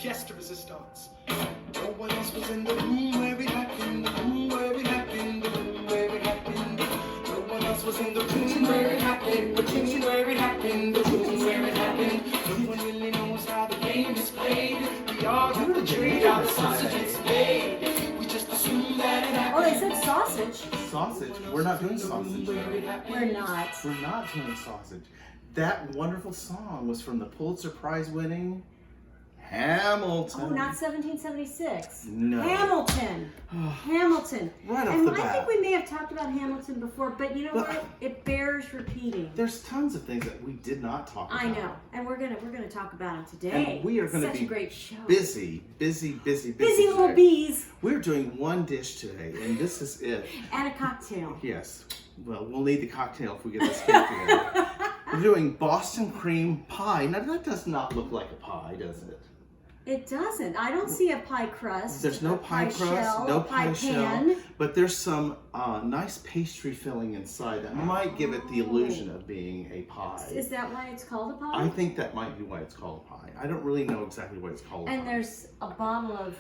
just a resistance. No one else was in the room where it happened, the room where it happened, the room where it happened. No one else was in the room where it happened, the room where it happened, the room where it happened. No one really knows how the game is played. We all got the trade, how the sausage is made. We just assume that it happened. Oh, they said sausage. Sausage? We're not doing sausage. We're not. We're not doing sausage. That wonderful song was from the Pulitzer Prize winning Hamilton. Oh, not 1776. No. Hamilton. Hamilton. Right off and the I bat. think we may have talked about Hamilton before, but you know what? It bears repeating. There's tons of things that we did not talk about. I know, and we're gonna talk about them today. And we are going to Such be a great show. busy Busy today. little bees. We're doing one dish today, and this is it. And a cocktail. Yes. Well, we'll need the cocktail if we get this cake together. We're doing Boston cream pie. Now that does not look like a pie, does it? It doesn't. I don't see a pie crust. There's no a pie crust, shell, no a pie pie shell, pan. but there's some nice pastry filling inside that might give it the illusion of being a pie. Is that why it's called a pie? I think that might be why it's called a pie. I don't really know exactly why it's called a pie. And there's a bottle of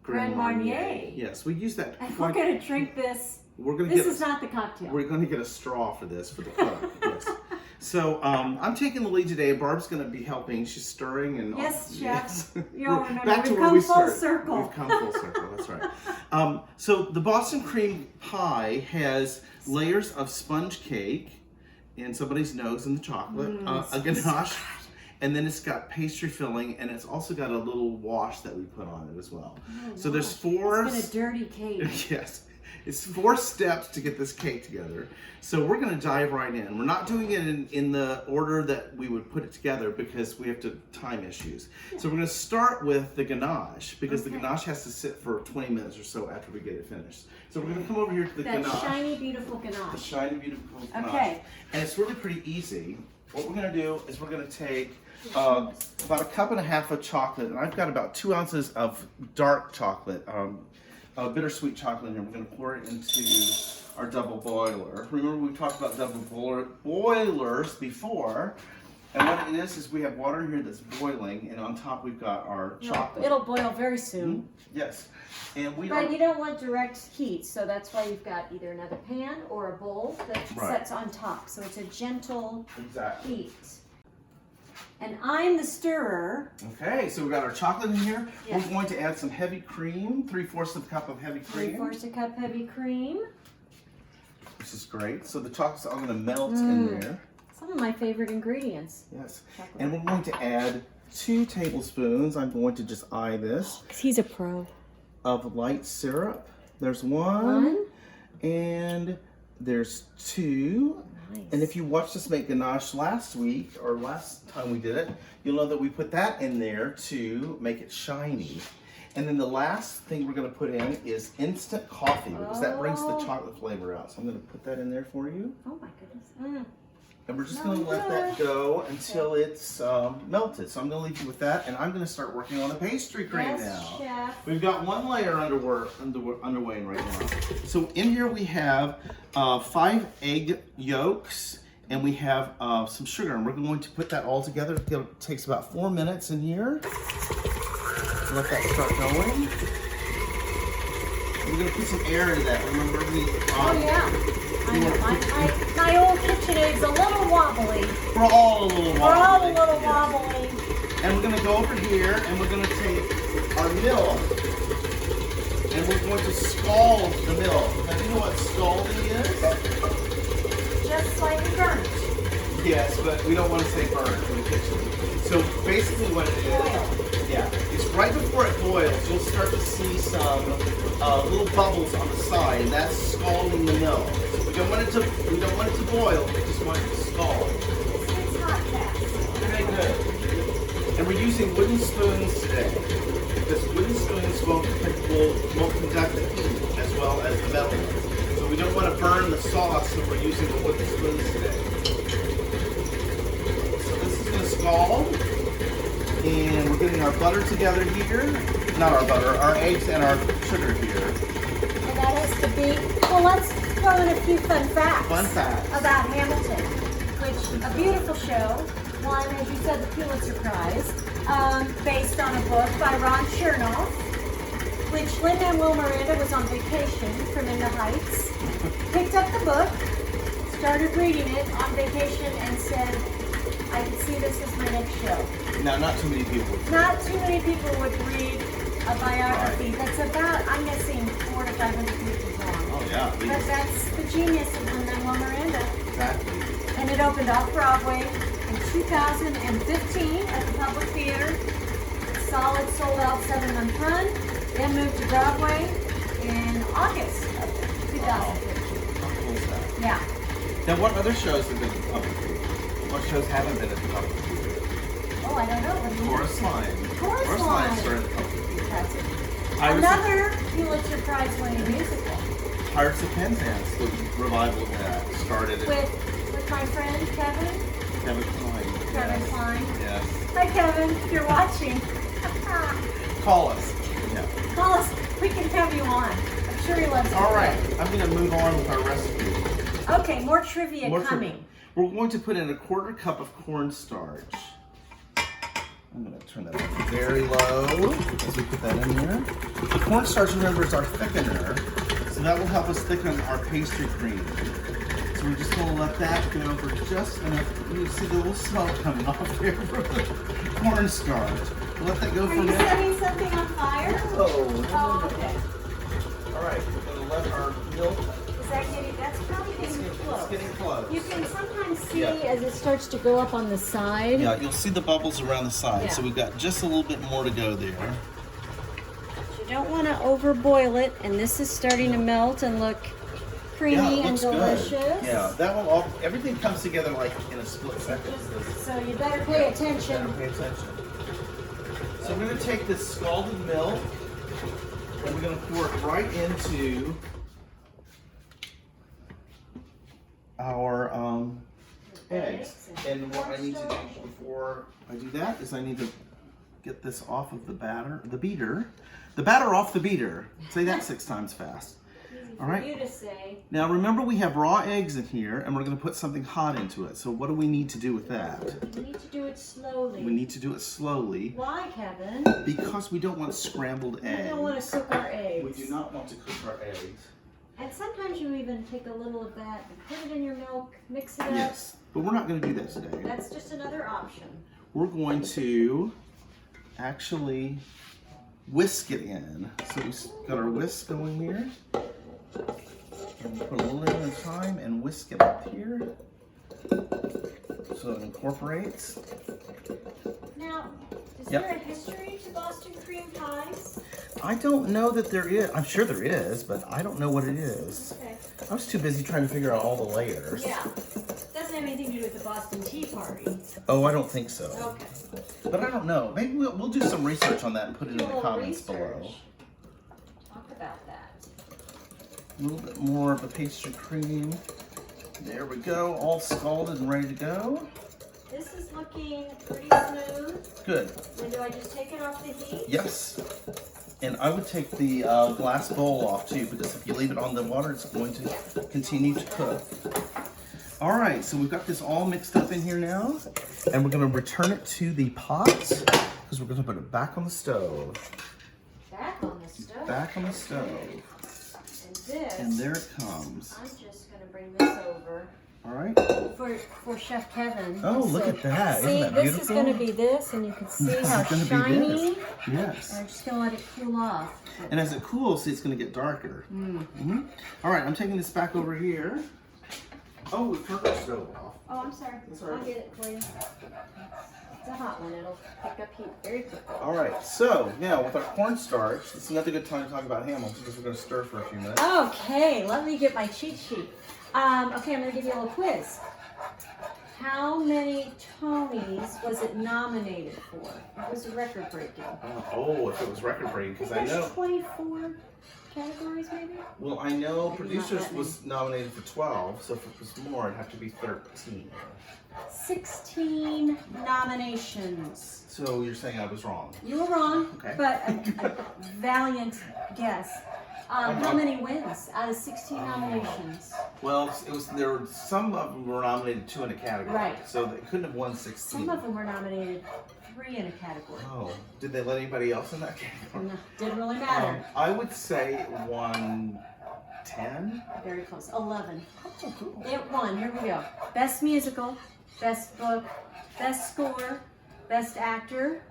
Grand Marnier. Yes, we use that. And we're going to drink this. We're gonna This get, is not the cocktail. We're going to get a straw for this, for the cup. Yes. So I'm taking the lead today. Barb's going to be helping. She's stirring and Yes, chef. You We're all remember, back to we've where come we full started. circle. We've come full circle. That's right. So the Boston cream pie has layers of sponge cake in somebody's nose and the chocolate, a ganache, and then it's got pastry filling, and it's also got a little wash that we put on it as well. Oh, so there's gosh. four. It's been a dirty cake. Yes. It's 4 steps to get this cake together. So we're going to dive right in. We're not doing it in the order that we would put it together because we have time issues. So we're going to start with the ganache because the ganache has to sit for 20 minutes or so after we get it finished. So we're going to come over here to the That ganache. shiny, beautiful The ganache. shiny, beautiful ganache. Okay. And it's really pretty easy. What we're going to do is we're going to take about 1.5 cups of chocolate, and I've got about 2 ounces of dark chocolate. Bittersweet chocolate in here. We're going to pour it into our double boiler. Remember we talked about double boilers before. And what it is we have water in here that's boiling, and on top we've got our chocolate. It'll boil very soon. Yes. And we But you don't want direct heat, so that's why you've got either another pan or a bowl that sets on top. So it's a gentle heat. And I'm the stirrer. Okay, so we've got our chocolate in here. Yes. We're going to add some heavy cream, 3/4 of a cup of heavy cream. 3/4 cup heavy cream. This is great. So the chocolate's all going to melt in there. Some of my favorite ingredients. Yes. Chocolate. And we're going to add 2 tablespoons. I'm going to just eye this. Because he's a pro. Of light syrup. There's 1. And there's 2. Nice. And if you watched us make ganache last week, or last time we did it, you'll know that we put that in there to make it shiny. And then the last thing we're going to put in is instant coffee, because that brings the chocolate flavor out. So I'm going to put that in there for you. Oh my goodness. And we're just going to let that go until it's melted. So I'm going to leave you with that, and I'm going to start working on the pastry cream now. Chef. We've got 1 layer underway right now. So in here we have 5 egg yolks, and we have some sugar, and we're going to put that all together. It takes about 4 minutes in here. Let that start going. We're going to put some air in that. Remember Oh yeah. I know. My old KitchenAid's a little wobbly. We're all a little wobbly. We're all a little wobbly. And we're going to go over here and we're going to take our milk and we're going to scald the milk. Now, do you know what scalding is? Just like burnt. Yes, but we don't want to say burnt in the kitchen. So basically what it is, it's right before it boils, you'll start to see some little bubbles on the side, and that's scalding the milk. So we don't want it to boil, we just want it to scald. It's hot fast. Very good. And we're using wooden spoons today, because wooden spoons won't conduct the heat as well as the metal ones. So we don't want to burn the sauce, so we're using the wooden spoons today. So this is going to scald, and we're getting our butter together here. Not our butter, our eggs and our sugar here. And that has to be, well, let's throw in a few fun facts. Fun facts. About Hamilton, which, a beautiful show, won, as you said, the Pulitzer Prize. based on a book by Ron Chernoff, which Lin-Manuel Miranda was on vacation from In the Heights, picked up the book, started reading it on vacation, and said, I can see this as my next show. Now, not too many people would. Not too many people would read a biography that's about, I'm guessing, 400 to 500 pages long. Oh, yeah. But that's the genius of Lin-Manuel Miranda. Exactly. And it opened off Broadway in 2015 at the Public Theater. Solid sold out 7-month run. Then moved to Broadway in August of 2015. How cool is that? Yeah. Now, what other shows have been at the Public Theater? What shows haven't been at the Public Theater? Oh, I don't know. What do you Chorus Line. Chorus Line. started at the Public Theater. That's it. I was- Another Pulitzer Prize winning musical Pirates of Penzance, the revival that started at with my friend Kevin. Kevin Klein. Kevin Klein. Yes. Hi Kevin, if you're watching. Call us. Yeah. Call us. We can have you on. I'm sure he loves it. All right. I'm going to move on with our recipe. Okay, more trivia coming. We're going to put in a 1/4 cup of cornstarch. I'm going to turn that up very low as we put that in here. The cornstarch, remember, is our thickener, so that will help us thicken our pastry cream. So we're just going to let that go for just enough. You see the little smoke coming off there from the cornstarch. We'll let that go Are for a you minute. setting something on fire? Oh, okay. All right, we're going to let our milk. Is that getting, that's probably getting close. It's getting close. You can sometimes see Yeah. as it starts to go up on the side. Yeah, you'll see the bubbles around the side. Yeah. So we've got just a little bit more to go there. You don't want to overboil it, and this is starting to melt and look creamy it and looks delicious. good. Yeah, that will all. Everything comes together like in a split second. So you better pay attention. Pay attention. So we're going to take this scalded milk and we're going to pour it right into our eggs. And what I need to do before I do that is I need to get this off of the batter off the beater. Say that 6 times fast. Easy All for right. you to say. Now remember, we have raw eggs in here and we're going to put something hot into it. So what do we need to do with that? We need to do it slowly. We need to do it slowly Why, Kevin? because we don't want scrambled We eggs. don't want to cook our eggs. We do not want to cook our eggs. And sometimes you even take a little of that and put it in your milk, mix it up. Yes, but we're not going to do that today. That's just another option. We're going to actually whisk it in. So we've got our whisk going here. And put a little in at a time and whisk it up here. So it incorporates. Now, is Yep. there a history to Boston cream pies? I don't know that there is. I'm sure there is, but I don't know what it is. Okay. I was too busy trying to figure out all the layers. Yeah. Doesn't have anything to do with the Boston Tea Party. Oh, I don't think so. Okay. But I don't know. Maybe we'll do some research on that and put it in Do a the little comments research. below. Talk about that. A little bit more of the pastry cream. There we go, all scalded and ready to go. This is looking pretty smooth. Good. Then do I just take it off the heat? Yes. And I would take the glass bowl off too, because if you leave it on the water, it's going to continue to cook. All right, so we've got this all mixed up in here now, and we're going to return it to the pot because we're going to put it back on the stove. Back on the stove. Back on the stove. And this. And there it comes. I'm just gonna bring this over All right. for Chef Kevin. Oh, look So, at that. See, Isn't that this beautiful? is gonna be this, and you can see This how is gonna be shiny. this. Yes. And I'm just gonna let it cool off. And as it cools, see, it's going to get darker. All right, I'm taking this back over here. Oh, we turned our stove off. Oh, I'm sorry. That's all right. I'll get it for you. It's a hot one. It'll pick up heat very quickly. All right, so now with our cornstarch, it's another good time to talk about Hamilton because we're going to stir for a few minutes. Okay, let me get my cheat sheet. Okay, I'm gonna give you a little quiz. How many Tonys was it nominated for? It was record breaking. Oh, if it was record breaking, because I know. 24 categories, maybe? Well, I know Maybe not producers that was nominated for 12, so if it was more, it'd have to be 13. 16 nominations. So you're saying I was wrong? You were wrong, Okay. but a valiant guess. How many wins out of 16 nominations? Well, it was there were some of them were nominated 2 in a category, Right. so they couldn't have won 16. Some of them were nominated 3 in a category. Oh, did they let anybody else in that category? No, didn't really matter. I would say won 10. Very close. 11. Oh, cool. It won. Here we go. Best musical, best book, best score, best actor,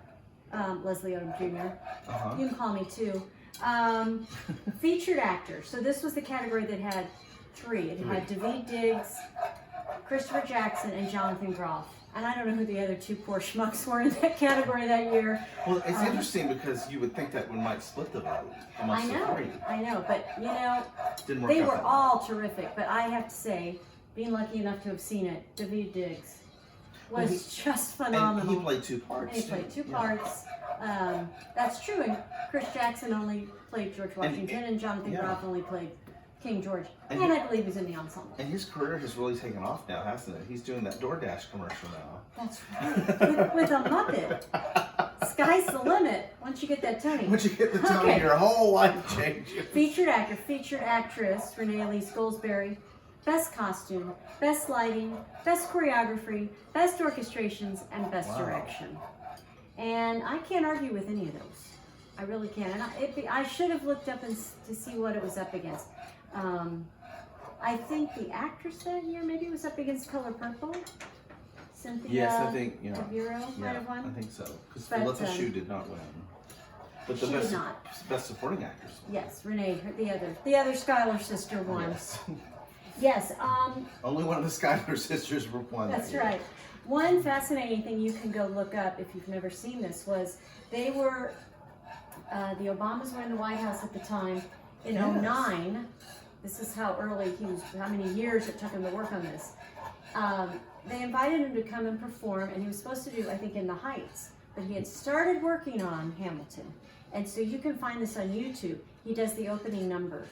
Leslie Odom Jr. Uh-huh. You can call me too. Featured actor. So this was the category that had 3. It had Daveed Diggs, Christopher Jackson, and Jonathan Groff. And I don't know who the other 2 poor schmucks were in that category that year. Well, it's interesting because you would think that one might split the vote amongst the 3. I know, but you know, Didn't work they out were that all terrific. But I have to say, being lucky enough to have seen it, Daveed Diggs was just phenomenal. And he played 2 parts. And he played 2 Yeah. parts. That's true. And Chris Jackson only played George Washington, and Jonathan yeah. Groff only played King George. And And I believe he's in the ensemble. And his career has really taken off now, hasn't it? He's doing that DoorDash commercial now. That's right. With a Muppet. Sky's the limit once you get that Tony. Once you get the Tony, Okay. your whole life changes. Featured actor, featured actress, Renee Elise Goldsberry. Best costume, best lighting, best choreography, best orchestrations, and best Wow. direction. And I can't argue with any of those. I really can't. And I should have looked up to see what it was up against. I think the actress that year maybe was up against Color Purple. Cynthia Yes, I think, yeah. Rivero might Yeah, have I won. think so. Because But, Philippa Shue did not win. But the She did best, not. best supporting actress won. Yes, Renee, the other Schuyler sister won. Yes. Yes, Only one of the Schuyler sisters won that that's year. right. One fascinating thing you can go look up if you've never seen this was they were, the Obamas were in the White House at the time in Yes. 09. This is how early he was, how many years it took him to work on this. They invited him to come and perform, and he was supposed to do, I think, In the Heights. But he had started working on Hamilton. And so you can find this on YouTube. He does the opening number.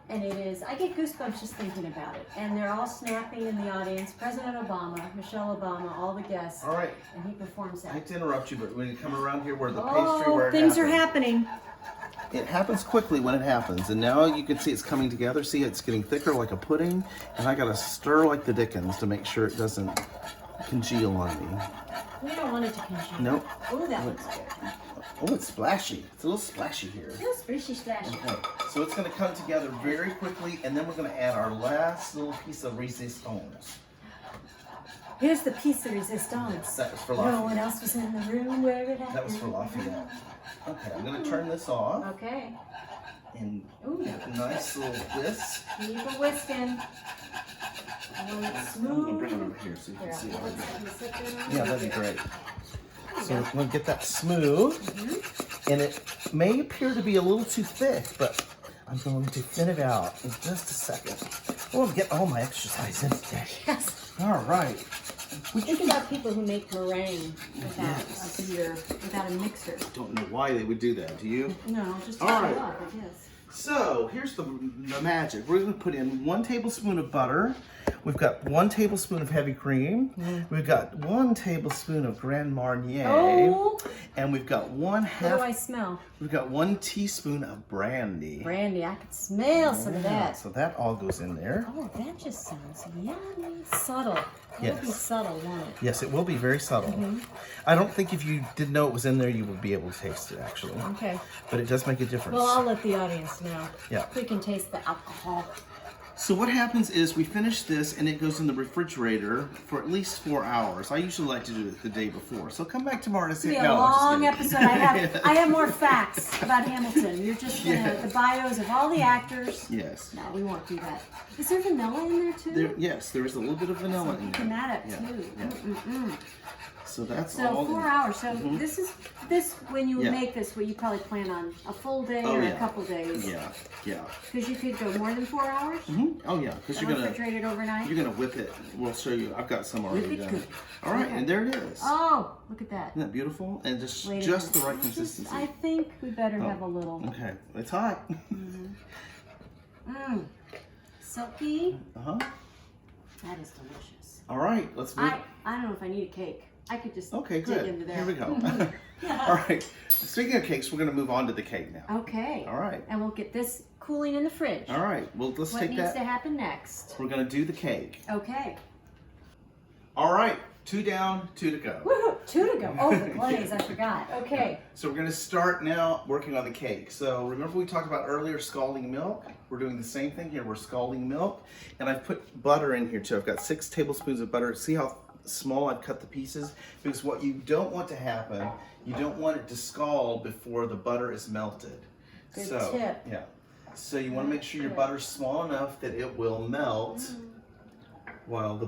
And it is, I get goosebumps just thinking about it. And they're all snapping in the audience. President Obama, Michelle Obama, all the guests. All right. And he performs I that. hate to interrupt you, but when you come around here where the pastry, where Oh, it things are happened, happening. it happens quickly when it happens. And now you can see it's coming together. See, it's getting thicker like a pudding. And I got to stir like the dickens to make sure it doesn't congeal on me. We don't want it to congeal. Nope. Oh, that looks good. Oh, it's splashy. It's a little splashy here. Feels splashy splashy. Okay, so it's going to come together very quickly, and then we're going to add our last little piece of resistance. Here's the piece de resistance. That was for No Lafayette. one else was in the room where it happened. That was for Lafayette. Okay, I'm going to turn this off Okay. and Ooh. get a nice little whisk. Keep a whisking. Oh, it's I'm going to smooth. bring it over here so you can Here, see it. let's- let's sit there. Yeah, that'd be great. So we're going to get that smooth, and it may appear to be a little too thick, but I'm going to thin it out in just a second. Oh, I'm getting all my exercise in today. Yes. All right. Think about people who make meringue without a beer, without a mixer. Don't know why they would do that, do you? No, just to All show right. off, I guess. So here's the magic. We're going to put in 1 tablespoon of butter. We've got 1 tablespoon of heavy cream. We've got 1 tablespoon of Grand Marnier. Oh. And we've got What do I smell? We've got 1 teaspoon of brandy. Brandy. I could smell some of that. So that all goes in there. Oh, that just sounds yummy. Subtle. It'll be Yes. subtle, won't it? Yes, it will be very subtle. I don't think if you didn't know it was in there, you would be able to taste it actually. Okay. But it does make a difference. Well, I'll let the audience know. Yeah. We can taste the alcohol. So what happens is we finish this and it goes in the refrigerator for at least 4 hours. I usually like to do it the day before. So come back tomorrow to It's see. gonna be a No, I'm just long kidding. episode. I have more facts about Hamilton. You're just gonna Yeah. the bios of all the actors. Yes. No, we won't do that. Is there vanilla in there too? Yes, there is a little bit of vanilla in there. Picking that up Yeah, too. yeah. So that's So all. 4 hours. So this when you Yeah. make this, what you probably plan on a full day Oh, or yeah. a couple days. Yeah, yeah. Because you could go more than 4 hours. Oh yeah, because And refrigerate it overnight. you're gonna whip it. We'll show you. I've got some already Whip it done. good. All right, Okay. and there it is. Oh, look at that. Isn't that beautiful? And just Wait a just the minute. right consistency. I think we better have a little. Okay, it's hot. Silky. Uh-huh. That is delicious. All right, let's move. I don't know if I need a cake. I could just Okay, dig good. into there. Here we go. All right. Speaking of cakes, we're going to move on to the cake now. Okay. All right. And we'll get this cooling in the fridge. All right. Well, let's What take needs that. to happen next? We're going to do the cake. Okay. All right. 2 down, 2 to go. Woohoo! 2 to go. Oh, the glaze, I forgot. Okay. So we're gonna start now working on the cake. So remember we talked about earlier scalding milk? We're doing the same thing here. We're scalding milk. And I've put butter in here too. I've got 6 tablespoons of butter. See how small I've cut the pieces? Because what you don't want to happen, you don't want it to scald before the butter is melted. Good so, tip. Yeah. So you want to make sure your butter's small enough that it will melt while the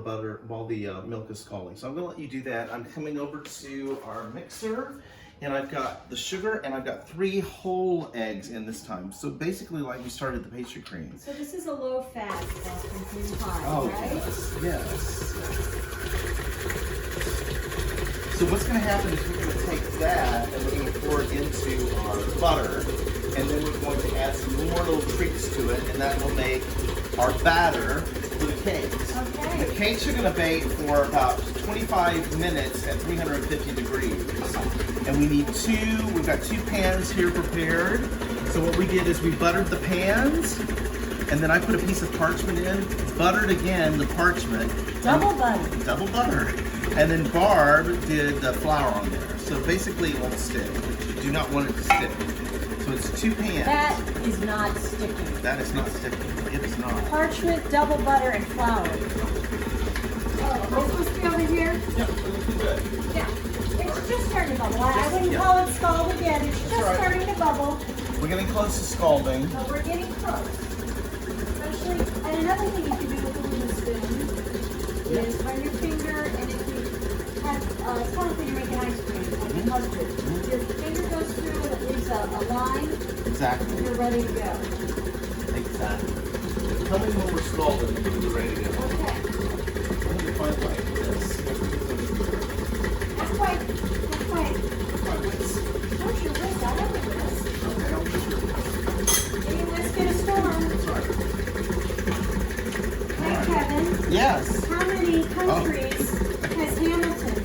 milk is scalding. So I'm going to let you do that. I'm coming over to our mixer, and I've got the sugar, and I've got 3 whole eggs in this time. So basically like we started the pastry cream. So this is a low-fat Boston cream pie, Oh, right? yes. So what's going to happen is we're going to take that and we're going to pour it into our butter, and then we're going to add some more little treats to it, and that will make our batter for the cakes. Okay. The cakes are going to bake for about 25 minutes at 350 degrees. And we need we've got 2 pans here prepared. So what we did is we buttered the pans, and then I put a piece of parchment in, buttered again the parchment. Double butter. Double butter. And then Barb did the flour on there. So basically it won't stick. You do not want it to stick. So it's 2 pans. That is not sticking. That is not sticking. It is not. Parchment, double butter, and flour. Oh, am I supposed to be over here? Yep, looking good. Yeah. It's just starting to bubble. I wouldn't call it scalded yet. It's just right. starting to bubble. We're getting close to scalding. But we're getting close. Especially, and another thing you can do with a wooden spoon is run your finger, and if you have, it's kind of when you're making ice cream, like custard. Your finger goes through and it leaves a line. Exactly. You're ready to go. Exactly. Tell me when we're scalding and we're ready to go. Okay. I'm going to find like this. That's quite. Don't your wrist, I have a wrist. Okay, I'll use your wrist. Any whisk in a storm. Sorry. Hey, Kevin. Yes. How many countries has Hamilton?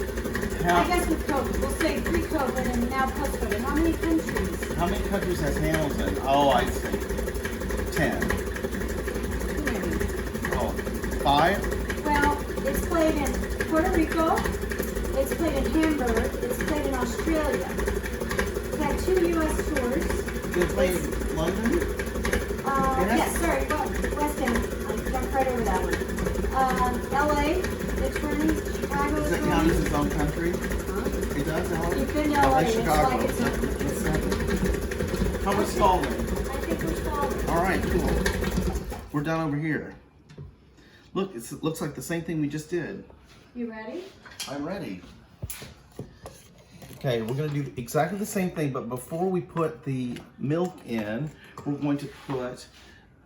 I guess with COVID, we'll say pre-COVID and now post-COVID. How many countries? How many countries has Hamilton? Oh, I see. 10. Oh, 5? Well, it's played in Puerto Rico, it's played in Hamburg, it's played in Australia. It's had 2 U.S. tours. Did it play in London? Yes, sorry, West End. I jumped right over that one. L.A., it's running, Chicago Does is that count as running. its own country? Huh? It does, LA? You've been to How LA, about it's Chicago? like it's not. How much scalding? I think we're scalding. All right, cool. We're done over here. Look, it looks like the same thing we just did. You ready? I'm ready. Okay, we're gonna do exactly the same thing, but before we put the milk in, we're going to put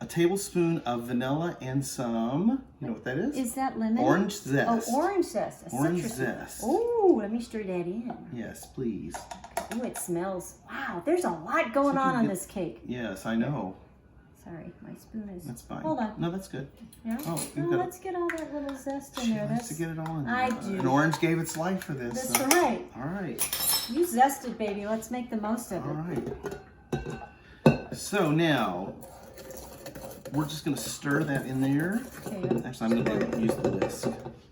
a tablespoon of vanilla and some, you know what that is? Is that lemon? Orange zest. Oh, orange zest. A Orange citrus. zest. Oh, let me stir that in. Yes, please. Oh, it smells. Wow, there's a lot going on this cake. Yes, I know. Sorry, my spoon is. That's fine. Hold on. No, that's good. Yeah. Oh, No, you've got let's get all that little zest in She there. likes to get it all in there. I do. An orange gave its life for this. That's so. right. All right. You zested, baby. Let's make the most of All it. right. So now we're just going to stir that in there. Okay. Actually, I'm going to use the whisk.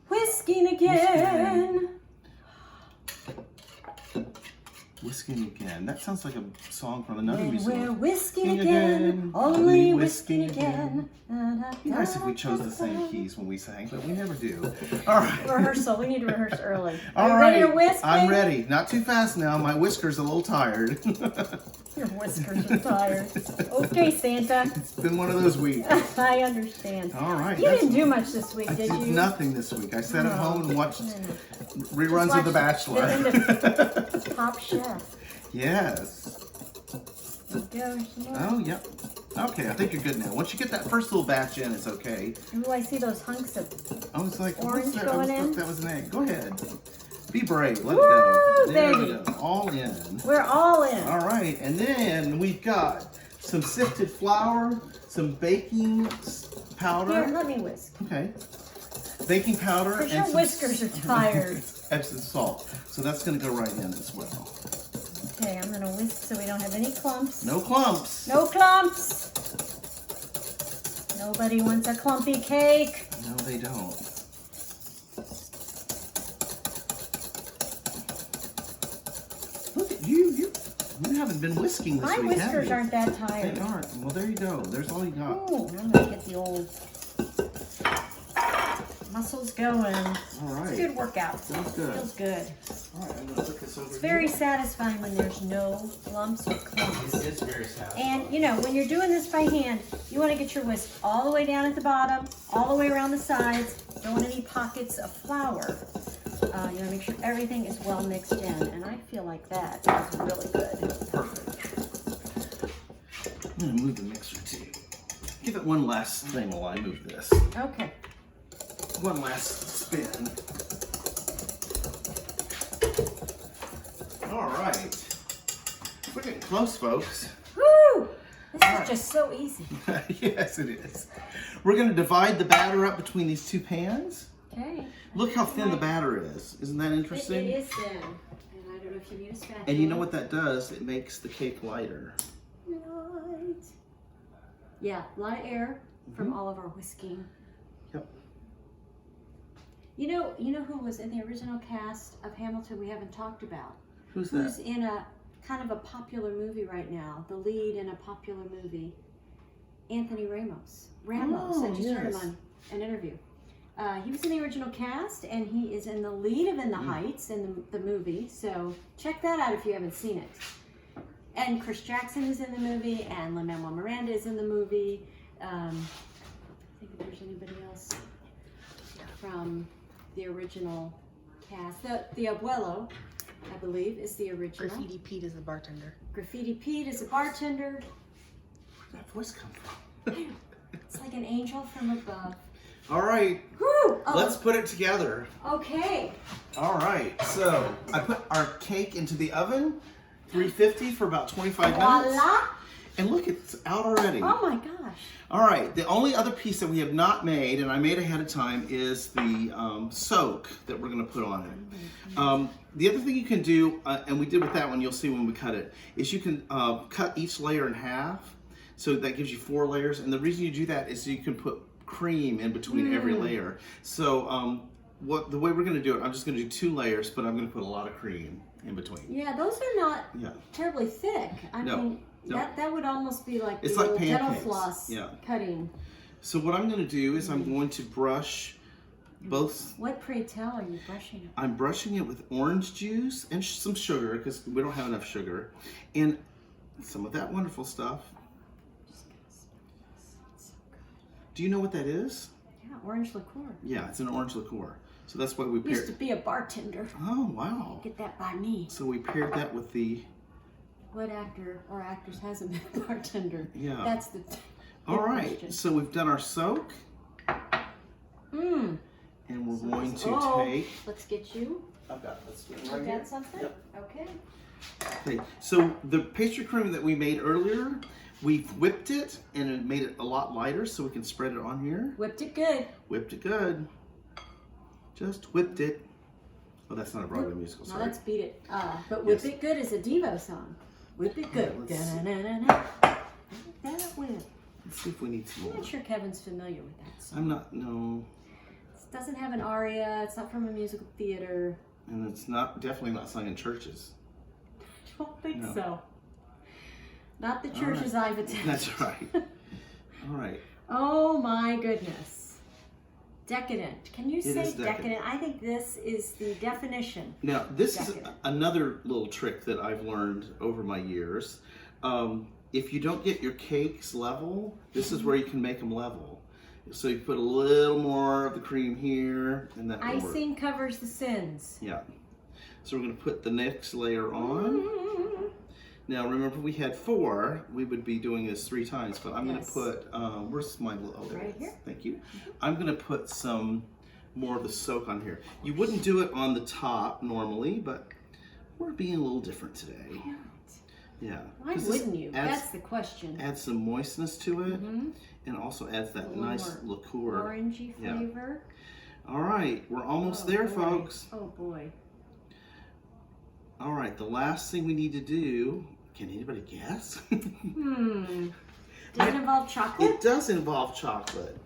Whisking again. Whisking again. That sounds like a song from another When music. we're whisking Whisking again, again, only whisking again. It'd be nice if we chose the same keys when we sang, but we never do. All right. Rehearsal. We need to rehearse early. All Are you ready to whisk? I'm baby? ready. Not too fast now. My whisker's a little tired. Your whiskers are tired. Okay, Santa. It's been one of those weeks. I understand. All right. You didn't do much this week, I did did you? nothing this week. I sat at home and watched reruns Watch of The Bachelor. the end of Top Chef. Yes. There you go. Some more. Oh, yep. Okay, I think you're good now. Once you get that first little batch in, it's okay. Ooh, I see those hunks of. I was like, Orange what's that? going I in? thought that was an egg. Go ahead. Be brave. Let Woo, it go. There we baby. go. All in. We're all in. All right, and then we've got some sifted flour, some baking powder. Here, let me whisk. Okay. Baking powder Because and your some whiskers are tired. Epsom salt. So that's going to go right in as well. Okay, I'm going to whisk so we don't have any clumps. No clumps. No clumps. Nobody wants a clumpy cake. No, they don't. haven't been whisking this My week, have whiskers you? aren't that tired. They aren't. Well, there you go. There's all you got. Ooh, I'm gonna get the old muscles going. All right. It's a good workout. Feels good. Feels good. All right, I'm gonna put this over It's very here. satisfying when there's no lumps or clumps. It is very satisfying. And you know, when you're doing this by hand, you want to get your whisk all the way down at the bottom, all the way around the sides. Don't want any pockets of flour. You want to make sure everything is well mixed in, and I feel like that is really good. Perfect. I'm gonna move the mixer too. Give it one last thing while I move this. Okay. One last spin. All right. We're getting close, folks. Woo! This All is right. just so easy. Yes, it is. We're gonna divide the batter up between these two pans. Okay. Look how thin the batter is. Isn't that It interesting? is thin, and I don't know if you need a spatula. And you know what that does? It makes the cake lighter. Right. Yeah, a lot of air from all of our whisking. Yep. You know who was in the original cast of Hamilton we haven't talked about? Who's Who's that? in a kind of a popular movie right now, the lead in a popular movie, Anthony Ramos. Oh, I just heard him yes. on an interview. He was in the original cast, and he is in the lead of In the Heights in the movie, so check that out if you haven't seen it. And Chris Jackson is in the movie, and Lin-Manuel Miranda is in the movie. I think if there's anybody else from the original cast. The Abuelo, I believe, is the original. Graffiti Pete is the bartender. Graffiti Pete is a bartender. Where'd that voice come from? It's like an angel from above. All right, Woo! Oh, let's put it together. Okay. All right, so I put our cake into the oven, 350 for about 25 minutes. Voila! And look, it's out already. Oh my gosh. All right, the only other piece that we have not made, and I made ahead of time, is the soak that we're gonna put on it. The other thing you can do, and we did with that one, you'll see when we cut it, is you can cut each layer in half. So that gives you 4 layers. And the reason you do that is so you can put cream in between every layer. So the way we're gonna do it, I'm just gonna do 2 layers, but I'm gonna put a lot of cream in between. Yeah, those are not Yeah. terribly thick. I No, mean, no. that would almost be like It's the like old dental pancakes. floss Yeah. cutting. So what I'm gonna do is I'm going to brush both. What, pray tell, are you brushing it? I'm brushing it with orange juice and some sugar because we don't have enough sugar, and some of that wonderful stuff. Do you know what that is? Yeah, orange liqueur. Yeah, it's an orange liqueur. So that's why we Used to paired. be a bartender. Oh wow! Get that by me. So we paired that with the. What actor or actress hasn't been a bartender? Yeah. That's the. All right. question. So we've done our soak, Mmm. and we're going to take. Let's get you. I've got this one You right got here. something? Yep. Okay. Okay. So the pastry cream that we made earlier, we've whipped it and it made it a lot lighter, so we can spread it on here. Whipped it good. Whipped it good. Just whipped it. Oh, that's not a Broadway musical. Now Sorry. let's beat it. But Whip Yes. It Good is a Devo song. Whip it good. Yeah, let's see. Da-na-na-na-na. That whip. Let's see if we need some I'm more. not sure Kevin's familiar with that song. I'm not. No. It doesn't have an aria. It's not from a musical theater. And it's not definitely not sung in churches. I don't think No. so. Not the All churches right. I've attended. That's right. All right. Oh my goodness. Decadent. Can you It say is decadent. I think this is the definition. Now, this is Decadent. another little trick that I've learned over my years. If you don't get your cakes level, this is where you can make them level. So you put a little more of the cream here, and that will work. Icing covers the sins. Yeah. So we're going to put the next layer on. Now, remember we had 4. We would be doing this 3 times, but I'm Yes. going to put, where's my little, oh, there Right it is. here. Thank you. I'm going to put some more of the soak on here. You wouldn't do it on the top normally, but we're being a little different today. Yeah. Why 'Cause this wouldn't you? Adds, That's the question. adds some moistness to it, Mhm. and also adds that A little nice more liqueur. Orangey Yeah. flavor. All right, we're almost there, boy. folks. Oh boy. All right, the last thing we need to do, can anybody guess? Does it involve chocolate? It does involve chocolate.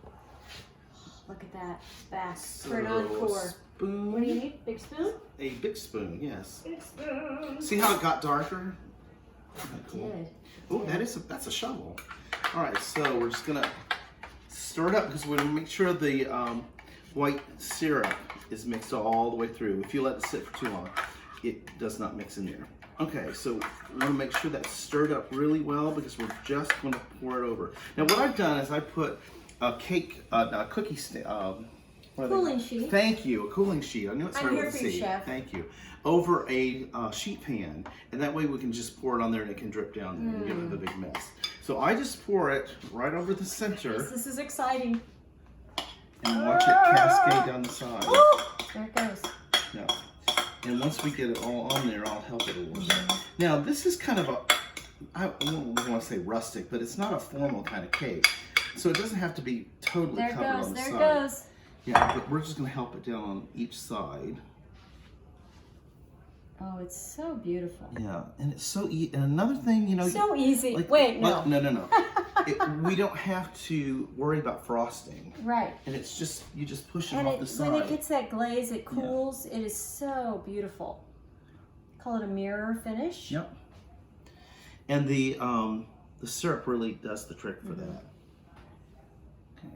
Look at that. Back So, for an encore. spoon. What do you need? Big spoon? A big spoon, yes. Big spoon. See how it got darker? Cool. Did. Oh, that's a shovel. All right, so we're just gonna stir it up because we're gonna make sure the white syrup is mixed all the way through. If you let it sit for too long, it does not mix in there. Okay, so we want to make sure that's stirred up really well because we're just going to pour it over. Now, what I've done is I put a cookie Cooling sheet. Thank you, a cooling sheet. I knew it started here with a for you, C. Chef. Thank you. Over a sheet pan, and that way we can just pour it on there and it can drip down there and you don't have a big mess. So I just pour it right over the center This is exciting. and watch it cascade down the side. There it goes. No. And once we get it all on there, I'll help it a little bit. Now, this is kind of I don't want to say rustic, but it's not a formal kind of cake. So it doesn't have to be totally There it covered goes. on the There side. it goes. Yeah, but we're just going to help it down on each side. Oh, it's so beautiful. Yeah, and it's so easy. And another thing, you know, So easy. like- Wait, no. no. We don't have to worry about frosting. Right. And it's just, you just push it And off the side. when it gets that glaze, it cools. It is so beautiful. Call it a mirror finish. Yep. And the syrup really does the trick for that. Okay.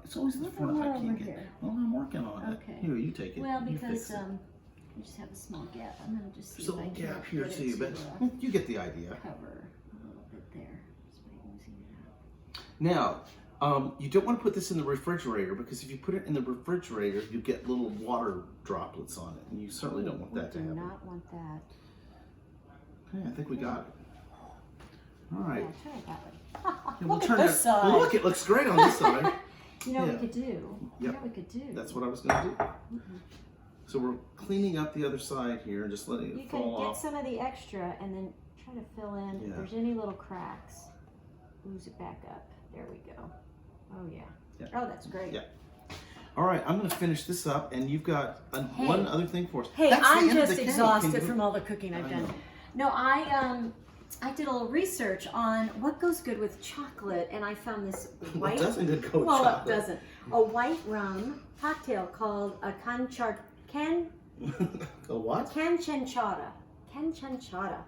It's always the front I more can't over get. here. Well, I'm working on it. Okay. Here, you take it. Well, You because fix it. we just have a small gap. I'm gonna just see There's a if I little can gap here get it too, to, but you get the idea. cover a little bit there. Just by oozing it out. Now, you don't want to put this in the refrigerator because if you put it in the refrigerator, you get little water droplets on it, and you certainly don't want that to We do happen. not want that. Okay, I think we got it. All right. Yeah, try it that way. And we'll Look turn at it. this side. Well, look, it looks great on this side. You know what Yeah. we could do? You know Yep. what we could do? That's what I was going to do. So we're cleaning up the other side here and just letting You it can fall get off. some of the extra and then try to fill in Yeah. if there's any little cracks. Ooze it back up. There we go. Oh yeah. Yeah. Oh, that's great. Yeah. All right, I'm going to finish this up, and you've got one other thing for us. Hey, That's the I'm end of just the cake. exhausted Can you- from all the cooking I've I done. know. No, I did a little research on what goes good with chocolate, and I found this white. What doesn't go with well, chocolate? it doesn't. A white rum cocktail called a A what? Canchònchara. Canchònchara.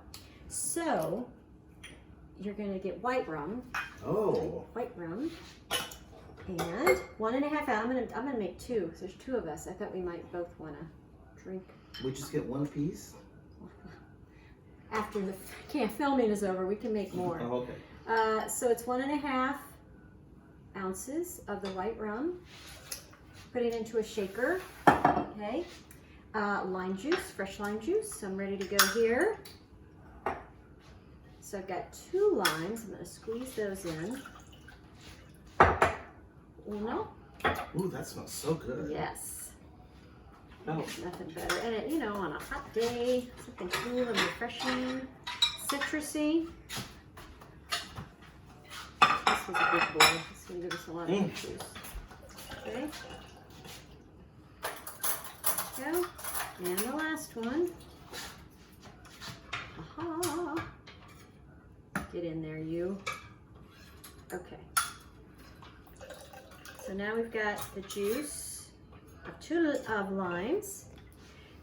So you're gonna get white rum. Oh. White rum. And 1.5 ounce. I'm gonna make two. So there's two of us. I thought we might both wanna drink. We just get one piece? After the filming is over, we can make more. Oh, okay. So it's 1.5 ounces of the white rum. Put it into a shaker. Okay. Lime juice, fresh lime juice. So I'm ready to go here. So I've got 2 limes. I'm going to squeeze those in. Uno. Ooh, that smells so good. Yes. Oh. Nothing better. And it, on a hot day, something cool and refreshing, citrusy. This was a big boy. This is going to give us a lot of juice. Okay. Go. And the last one. Aha. Get in there, you. Okay. So now we've got the juice of 2 limes.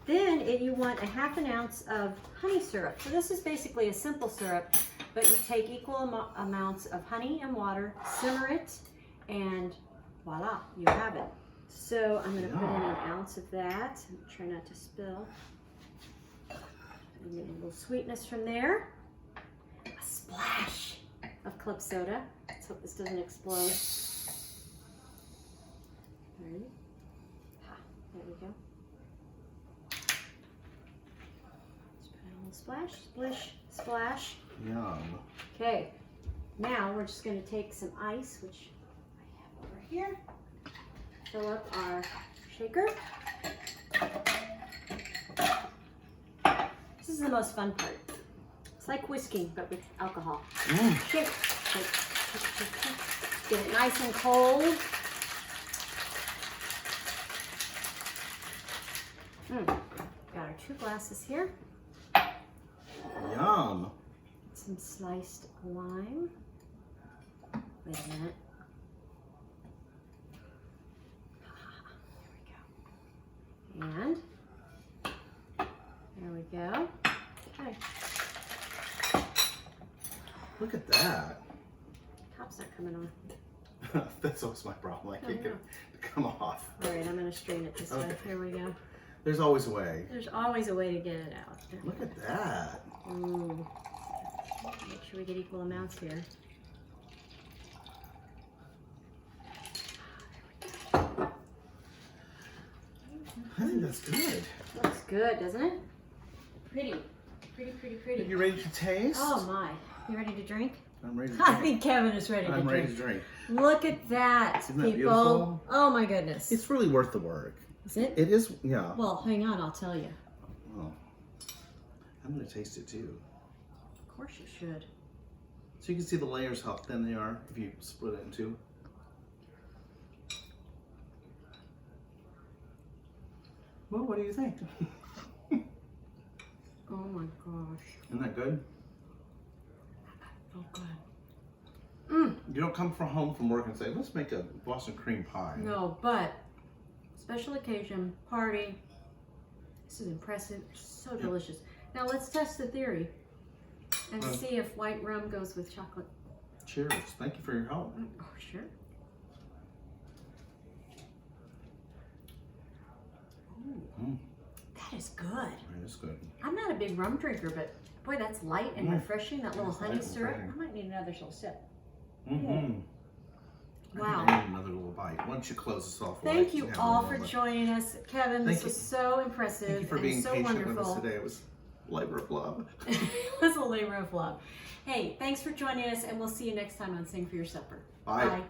Then you want 1/2 ounce of honey syrup. So this is basically a simple syrup, but you take equal amounts of honey and water, simmer it, and voila, you have it. So I'm going to put in 1 ounce of that. Try not to spill. And get a little sweetness from there. A splash of club soda. Let's hope this doesn't explode. Ready? There we go. Just put in a little splash, splish, splash. Yum. Okay, now we're just going to take some ice, which I have over here. Fill up our shaker. This is the most fun part. It's like whisking, but with alcohol. Shake, shake, shake, shake, shake. Get it nice and cold. Got our 2 glasses here. Yum. Some sliced lime. Wait a minute. Here we go. And there we go. Okay. Look at that. Top's not coming on. That's always my problem. I can't get it to come off. All right, I'm gonna strain it this way. Here we go. There's always a way. There's always a way to get it out. Look at that. Ooh. Make sure we get equal amounts here. I think that's good. Looks good, doesn't it? Pretty. Pretty, pretty, Are pretty. you ready to taste? Oh my. You ready to drink? I'm ready to I drink. think Kevin is ready to I'm drink. ready to drink. Look at that, Isn't that people. beautiful? Oh my goodness. It's really worth the work. Is it? It is, yeah. Well, hang on, I'll tell you. Well, I'm going to taste it too. Of course you should. So you can see the layers, how thin they are if you split it in two. Well, what do you think? Oh my gosh. Isn't that good? So good. Mm. You don't come from home from work and say, let's make a Boston cream pie. No, but special occasion, party. This is impressive. So delicious. Now let's test the theory and see if white rum goes with chocolate. Cheers. Thank you for your help. Oh, sure. Mm. That is good. It is good. I'm not a big rum drinker, but boy, that's light and refreshing. That little It's light honey and syrup. refreshing. I might need another little sip. Mm-hmm. Wow. I need another little bite. Once you close this off, we'll Thank let you have all one for more. joining us. Kevin, this Thank was you. so impressive Thank you for and being so patient wonderful. with us today. It was labor of love. It was a labor of love. Hey, thanks for joining us, and we'll see you next time on Sing for Your Supper. Bye. Bye.